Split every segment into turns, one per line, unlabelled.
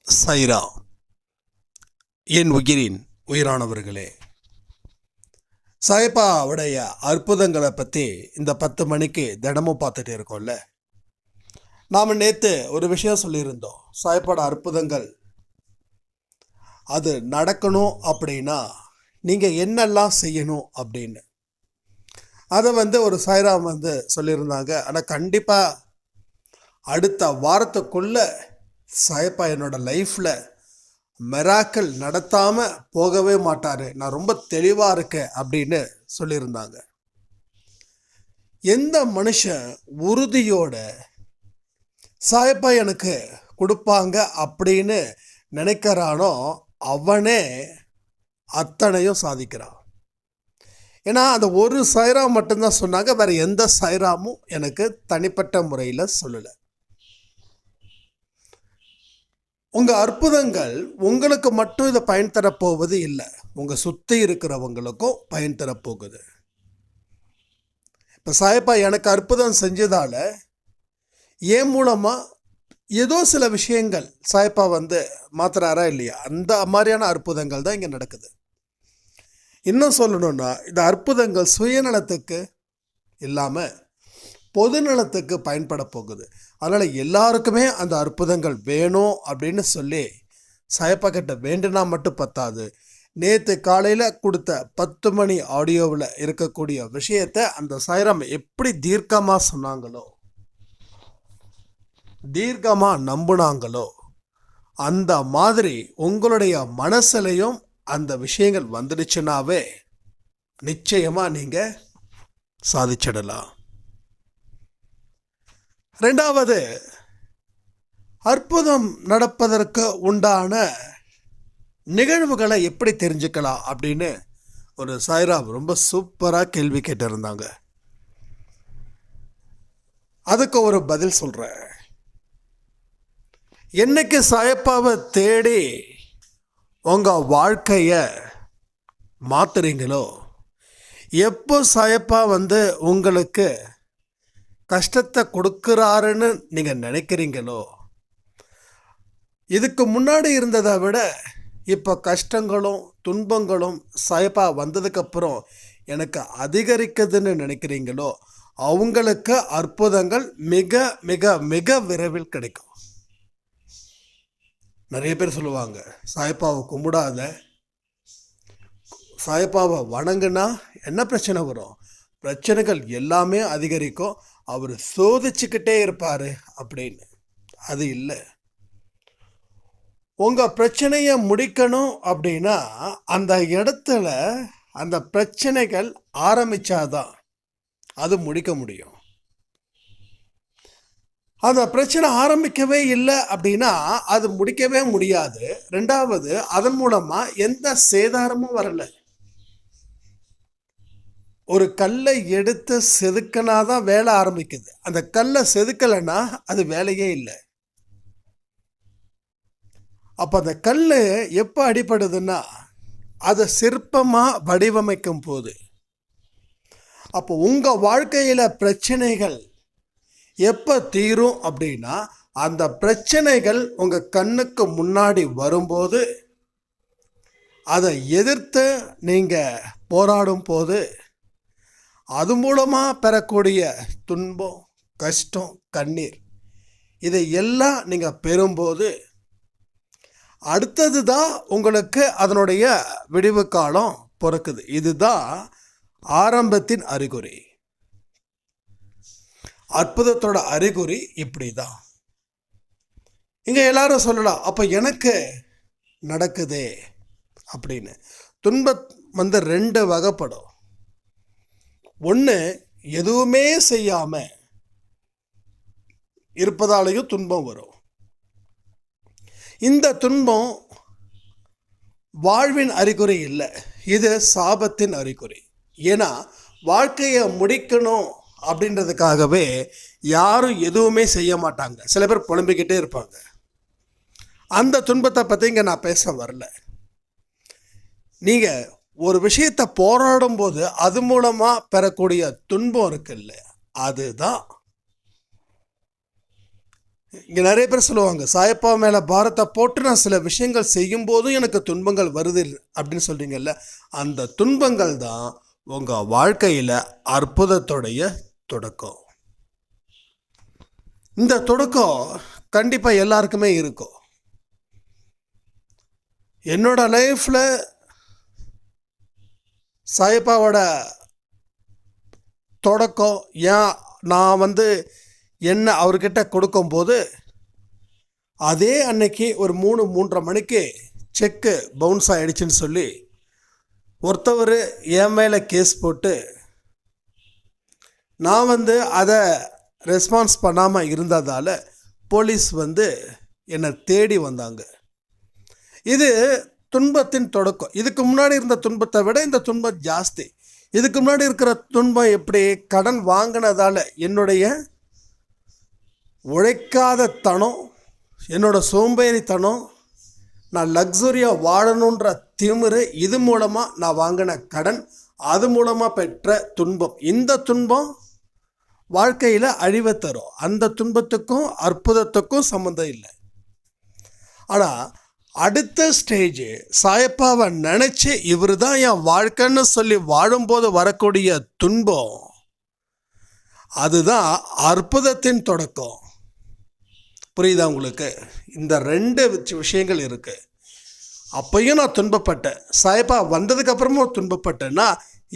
சைரா, என் உயிரின் உயிரானவர்களே, சாய்பாவுடைய அற்புதங்களை பற்றி இந்த 10 மணிக்கு தினமும் பார்த்துட்டு இருக்கோம்ல. நாம் நேற்று ஒரு விஷயம் சொல்லியிருந்தோம். சாய்பாட அற்புதங்கள் அது நடக்கணும் அப்படின்னா நீங்கள் என்னெல்லாம் செய்யணும் அப்படின்னு. அதை ஒரு சாய்ராம் சொல்லியிருந்தாங்க. ஆனால் கண்டிப்பாக அடுத்த வாரத்துக்குள்ளே சாய்பா என்னோட லைஃப்பில் மெராக்கல் நடத்தாமல் போகவே மாட்டார், நான் ரொம்ப தெளிவாக இருக்கேன் அப்படின்னு சொல்லியிருந்தாங்க. எந்த மனுஷன் உறுதியோட சாய்பா எனக்கு கொடுப்பாங்க அப்படின்னு நினைக்கிறானோ அவனே அத்தனையும் சாதிக்கிறான். ஏன்னா அந்த ஒரு சாய்ராம் மட்டும்தான் சொன்னாங்க, வேறு எந்த சாய்ராமும் எனக்கு தனிப்பட்ட முறையில் சொல்லலை. உங்கள் அற்புதங்கள் உங்களுக்கு மட்டும் இதை பயன் தரப்போவது இல்லை, உங்கள் சுற்றி இருக்கிறவங்களுக்கும் பயன் தரப்போகுது. இப்போ சாய்பா எனக்கு அற்புதம் செஞ்சதால் என் மூலமாக ஏதோ சில விஷயங்கள் சாய்பா மாத்துறாரா இல்லையா, அந்த மாதிரியான அற்புதங்கள் தான் இங்கே நடக்குது. இன்னும் சொல்லணும்னா இந்த அற்புதங்கள் சுயநலத்துக்கு இல்லாமல் பொதுநலத்துக்கு பயன்பட போகுது. அதனால் எல்லாருக்குமே அந்த அற்புதங்கள் வேணும் அப்படின்னு சொல்லி சாய்பா கிட்ட வேண்டுனா மட்டும் பத்தாது. நேற்று காலையில் கொடுத்த 10 மணி ஆடியோவில் இருக்கக்கூடிய விஷயத்தை அந்த சாய்ராம் எப்படி தீர்க்கமாக சொன்னாங்களோ, தீர்க்கமாக நம்புனாங்களோ, அந்த மாதிரி உங்களுடைய மனசுலையும் அந்த விஷயங்கள் வந்துடுச்சுனாவே நிச்சயமாக நீங்கள் சாதிச்சிடலாம். ரெண்டாவது, அற்புதம் நடப்பதற்கு உண்டான நிகழ்வுகளை எப்படி தெரிஞ்சுக்கலாம் அப்படின்னு ஒரு சாய்ராம் ரொம்ப சூப்பராக கேள்வி கேட்டிருந்தாங்க. அதுக்கு ஒரு பதில் சொல்கிறேன். என்னைக்கு சாய்பாவை தேடி உங்கள் வாழ்க்கையை மாற்றுறீங்களோ, எப்போ சாய்பா உங்களுக்கு கஷ்டத்தை கொடுக்குறாருன்னு நீங்கள் நினைக்கிறீங்களோ, இதுக்கு முன்னாடி இருந்ததை விட இப்போ கஷ்டங்களும் துன்பங்களும் சாய்பா வந்ததுக்கப்புறம் எனக்கு அதிகரிக்குதுன்னு நினைக்கிறீங்களோ, அவங்களுக்கு அற்புதங்கள் மிக மிக மிக விரைவில் கிடைக்கும். நிறைய பேர் சொல்லுவாங்க, சாய்பாவை கும்பிடாத, சாய்பாவை வணங்குனா என்ன பிரச்சனை வரும், பிரச்சனைகள் எல்லாமே அதிகரிக்கும், அவர் சோதிச்சுக்கிட்டே இருப்பார் அப்படின்னு. அது இல்லை. உங்கள் பிரச்சனையை முடிக்கணும் அப்படின்னா அந்த இடத்துல அந்த பிரச்சனைகள் ஆரம்பித்தாதான் அது முடிக்க முடியும். அந்த பிரச்சனை ஆரம்பிக்கவே இல்லை அப்படின்னா அது முடிக்கவே முடியாது. ரெண்டாவது, அதன் மூலமாக எந்த சேதாரமும் வரலை. ஒரு கல்லை எடுத்து செதுக்கினாதான் வேலை ஆரம்பிக்குது, அந்த கல்லை செதுக்கலைன்னா அது வேலையே இல்லை. அப்போ அந்த கல் எப்போ அடிப்படுதுன்னா அதை சிற்பமாக வடிவமைக்கும் போது. அப்போ உங்கள் வாழ்க்கையில் பிரச்சனைகள் எப்போ தீரும் அப்படின்னா அந்த பிரச்சனைகள் உங்கள் கண்ணுக்கு முன்னாடி வரும்போது, அதை எதிர்த்து நீங்கள் போராடும் போது, அது மூலமாக பெறக்கூடிய துன்பம், கஷ்டம், கண்ணீர், இதை எல்லாம் நீங்கள் பெறும்போது அடுத்தது தான் உங்களுக்கு அதனுடைய விடிவு காலம் பிறக்குது. இதுதான் ஆரம்பத்தின் அறிகுறி. அற்புதத்தோட அறிகுறி இப்படி தான். இங்கே எல்லாரும் சொல்லலாம், அப்போ எனக்கு நடக்குதே அப்படின்னு. துன்பம் 2 வகைப்படும். ஒன்று, எதுவுமே செய்யாமல் இருப்பதாலேயும் துன்பம் வரும். இந்த துன்பம் வாழ்வின் அறிகுறி இல்லை, இது சாபத்தின் அறிகுறி. ஏன்னா வாழ்க்கையை முடிக்கணும் அப்படின்றதுக்காகவே யாரும் எதுவுமே செய்ய மாட்டாங்க. சில பேர் புலம்பிக்கிட்டே இருப்பாங்க. அந்த துன்பத்தை பற்றி இங்கே நான் பேச வரல. நீங்கள் ஒரு விஷயத்தை போராடும் போது அது மூலமாக பெறக்கூடிய துன்பம் இருக்குல்ல, அதுதான் இங்கே நிறைய பேர் சொல்லுவாங்க, சாயப்பா மேலே பாரத்தை போட்டு நான் சில விஷயங்கள் செய்யும் போதும் எனக்கு துன்பங்கள் வருது அப்படின்னு சொல்கிறீங்கல்ல, அந்த துன்பங்கள் தான் உங்கள் வாழ்க்கையில் அற்புதத்தோடைய தொடக்கம். இந்த தொடக்கம் கண்டிப்பாக எல்லாருக்குமே இருக்கும். என்னோட லைஃப்பில் சாயப்பாவோட தொடக்கம் நான் என்ன அவர்கிட்ட கொடுக்கும்போது அதே அன்னைக்கு ஒரு 3-3:30 மணிக்கு செக்கு பவுன்ஸ் ஆகிடுச்சின்னு சொல்லி ஒருத்தவர் என் மேலே கேஸ் போட்டு நான் அதை ரெஸ்பான்ஸ் பண்ணாமல் இருந்ததால் போலீஸ் என்னை தேடி வந்தாங்க. இது துன்பத்தின் தொடக்கம். இதுக்கு முன்னாடி இருந்த துன்பத்தை விட இந்த துன்பம் ஜாஸ்தி. இதுக்கு முன்னாடி இருக்கிற துன்பம் எப்படி? கடன் வாங்கினதால் என்னுடைய உழைக்காத தனம், என்னோட சோம்பேறித்தனம், நான் லக்ஸுரியாக வாழணுன்ற திமிரு, இது மூலமாக நான் வாங்கின கடன், அது மூலமாக பெற்ற துன்பம். இந்த துன்பம் வாழ்க்கையில் அழிவை தரும். அந்த துன்பத்துக்கும் அற்புதத்துக்கும் சம்மந்தம் இல்லை. ஆனால் அடுத்த ஸ்டேஜ் சாயப்பாவை நினச்சி இவர் தான் என் வாழ்க்கைன்னு சொல்லி வாழும்போது வரக்கூடிய துன்பம், அதுதான் அற்புதத்தின் தொடக்கம். புரியுதா உங்களுக்கு? இந்த 2 விஷயங்கள் இருக்குது. அப்பையும் நான் துன்பப்பட்டேன், சாயப்பா வந்ததுக்கப்புறமும் துன்பப்பட்டேன்னா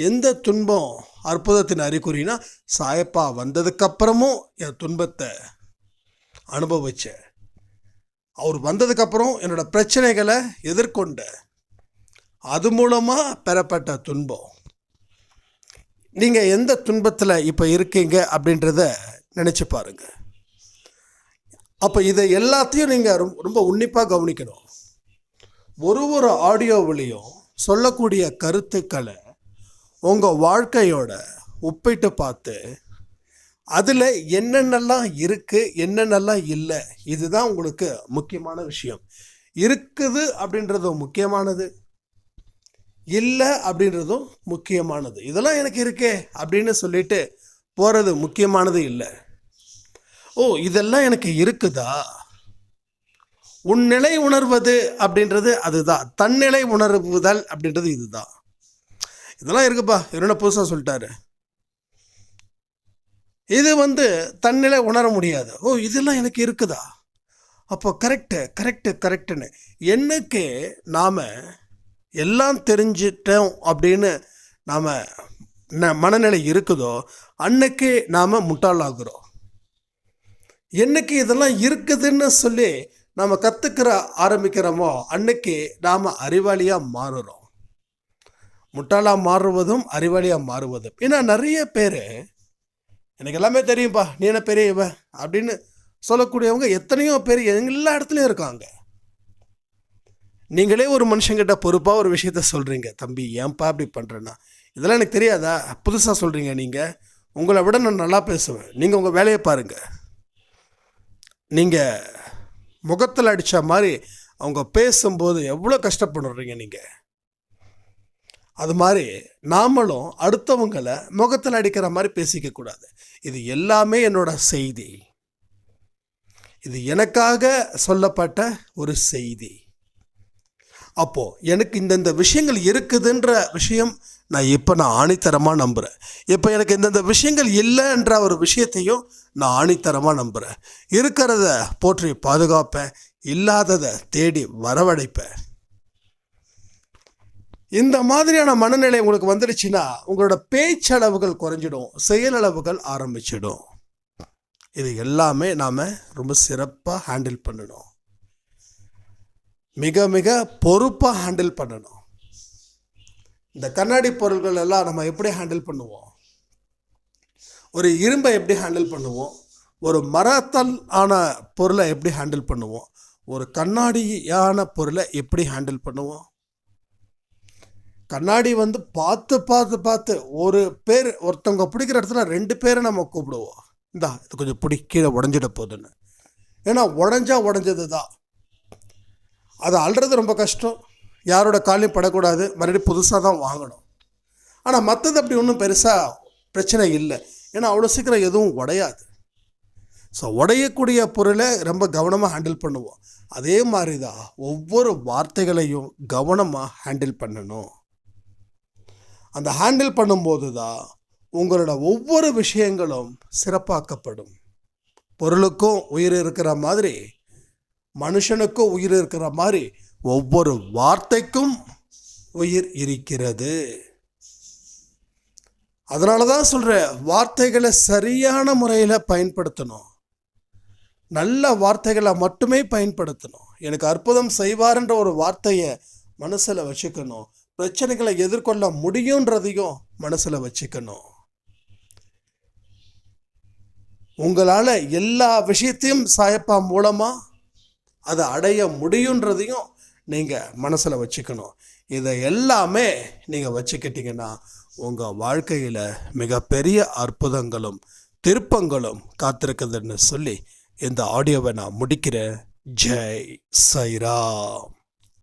எந்த துன்பம் அற்புதத்தின் அறிகுறினா, சாயப்பா வந்ததுக்கப்புறமும் என் துன்பத்தை அனுபவித்தேன். அவர் வந்ததுக்கப்புறம் என்னோடய பிரச்சனைகளை எதிர்கொண்ட, அது மூலமாக பெறப்பட்ட துன்பம். நீங்கள் எந்த துன்பத்தில் இப்போ இருக்கீங்க அப்படின்றத நினச்சி பாருங்கள். அப்போ இதை எல்லாத்தையும் நீங்கள் ரொம்ப உன்னிப்பாக கவனிக்கணும். ஒரு ஆடியோவிலையும் சொல்லக்கூடிய கருத்துக்களை உங்கள் வாழ்க்கையோட ஒப்பிட்டு பார்த்து அதில் என்னென்னலாம் இருக்குது, என்னென்னலாம் இல்லை, இதுதான் உங்களுக்கு முக்கியமான விஷயம். இருக்குது அப்படின்றதும் முக்கியமானது, இல்லை அப்படின்றதும் முக்கியமானது. இதெல்லாம் எனக்கு இருக்கே அப்படின்னு சொல்லிட்டு போகிறது முக்கியமானது இல்லை. ஓ, இதெல்லாம் எனக்கு இருக்குதா? உன் நிலை உணர்வது அப்படின்றது அதுதான். தன்னிலை உணர்வுதல் அப்படின்றது இதுதான். இதெல்லாம் இருக்குப்பா, என்ன புதுசாக சொல்லிட்டாரு. இது தன்னிலை உணர முடியாது. ஓ, இதெல்லாம் எனக்கு இருக்குதா? அப்போ கரெக்டுன்னு என்னைக்கு நாம் எல்லாம் தெரிஞ்சிட்டோம் அப்படின்னு நாம் மனநிலை இருக்குதோ அன்னைக்கு நாம் முட்டாளாகிறோம். என்னைக்கு இதெல்லாம் இருக்குதுன்னு சொல்லி நாம் கற்றுக்கிற ஆரம்பிக்கிறோமோ அன்னைக்கு நாம் அறிவாளியாக மாறுறோம். முட்டாளாக மாறுவதும் அறிவாளியாக மாறுவதும். ஏன்னா நிறைய பேர் எனக்கு எல்லாமே தெரியும்ப்பா, நீ என்ன பெரியவ அப்படின்னு சொல்லக்கூடியவங்க எத்தனையோ பேர் எல்லா இடத்துலையும் இருக்காங்க. நீங்களே ஒரு மனுஷங்கிட்ட பொறுப்பாக ஒரு விஷயத்த சொல்கிறீங்க, தம்பி ஏன்பா அப்படி பண்ணுறேன்னா, இதெல்லாம் எனக்கு தெரியாதா, புதுசாக சொல்கிறீங்க, நீங்கள் உங்களை விட நான் நல்லா பேசுவேன், நீங்கள் உங்கள் வேலையை பாருங்கள். நீங்கள் முகத்தில் அடித்த மாதிரி அவங்க பேசும்போது எவ்வளோ கஷ்டப்படுறீங்க நீங்கள். அது மாதிரி நாமளும் அடுத்தவங்களை முகத்தில் அடிக்கிற மாதிரி பேசிக்கக்கூடாது. இது எல்லாமே என்னோட செய்தி, இது எனக்காக சொல்லப்பட்ட ஒரு செய்தி. அப்போது எனக்கு இந்தந்த விஷயங்கள் இருக்குதுன்ற விஷயம் நான் ஆணித்தரமாக நம்புகிறேன். இப்போ எனக்கு இந்தந்த விஷயங்கள் இல்லைன்ற ஒரு விஷயத்தையும் நான் ஆணித்தரமாக நம்புகிறேன். இருக்கிறத போற்றி பாதுகாப்பேன், இல்லாததை தேடி வரவழைப்பேன். இந்த மாதிரியான மனநிலை உங்களுக்கு வந்துடுச்சுன்னா உங்களோட பேச்சளவுகள் குறைஞ்சிடும், செயலளவுகள் ஆரம்பிச்சிடும். இது எல்லாமே நாம் ரொம்ப சிறப்பாக ஹேண்டில் பண்ணணும், மிக மிக பொறுப்பாக ஹேண்டில் பண்ணணும். இந்த கண்ணாடி பொருள்கள் எல்லாம் நம்ம எப்படி ஹேண்டில் பண்ணுவோம்? ஒரு இரும்பை எப்படி ஹேண்டில் பண்ணுவோம்? ஒரு மரத்தால் ஆன பொருளை எப்படி ஹேண்டில் பண்ணுவோம்? ஒரு கண்ணாடியான பொருளை எப்படி ஹேண்டில் பண்ணுவோம்? கண்ணாடி பார்த்து பார்த்து பார்த்து ஒருத்தவங்க பிடிக்கிற இடத்துல 2 பேரை நம்ம கூப்பிடுவோம், இந்தா இது கொஞ்சம் கீழே உடஞ்சிட போகுதுன்னு. ஏன்னா உடஞ்சது தான், அதை அள்ளுறது ரொம்ப கஷ்டம், யாரோட காலையும் படக்கூடாது, மறுபடியும் புதுசாக தான் வாங்கணும். ஆனால் மற்றது அப்படி ஒன்றும் பெருசாக பிரச்சனை இல்லை, ஏன்னா அவ்வளோ சீக்கிரம் எதுவும் உடையாது. ஸோ உடையக்கூடிய பொருளை ரொம்ப கவனமாக ஹேண்டில் பண்ணுவோம். அதே மாதிரி தான் ஒவ்வொரு வார்த்தைகளையும் கவனமாக ஹேண்டில் பண்ணணும். அந்த ஹேண்டில் பண்ணும்போது தான் உங்களோட ஒவ்வொரு விஷயங்களும் சிறப்பாக்கப்படும். பொருளுக்கும் உயிர் இருக்கிற மாதிரி, மனுஷனுக்கும் உயிர் இருக்கிற மாதிரி ஒவ்வொரு வார்த்தைக்கும் உயிர் இருக்கிறது. அதனால தான் சொல்கிறேன், வார்த்தைகளை சரியான முறையில் பயன்படுத்தணும். நல்ல வார்த்தைகளை மட்டுமே பயன்படுத்தணும். எனக்கு அற்புதம் செய்வார்ன்ற ஒரு வார்த்தையை மனசில் வச்சுக்கணும். பிரச்சனைகளை எதிர்கொள்ள முடியுன்றதையும் மனசில் வச்சுக்கணும். உங்களால் எல்லா விஷயத்தையும் சாயப்பா மூலமாக அதை அடைய முடியுன்றதையும் நீங்கள் மனசில் வச்சுக்கணும். இதை எல்லாமே நீங்கள் வச்சுக்கிட்டீங்கன்னா உங்கள் வாழ்க்கையில் மிகப்பெரிய அற்புதங்களும் திருப்பங்களும் காத்திருக்குதுன்னு சொல்லி இந்த ஆடியோவை நான் முடிக்கிறேன். ஜெய் சாய்ராம்.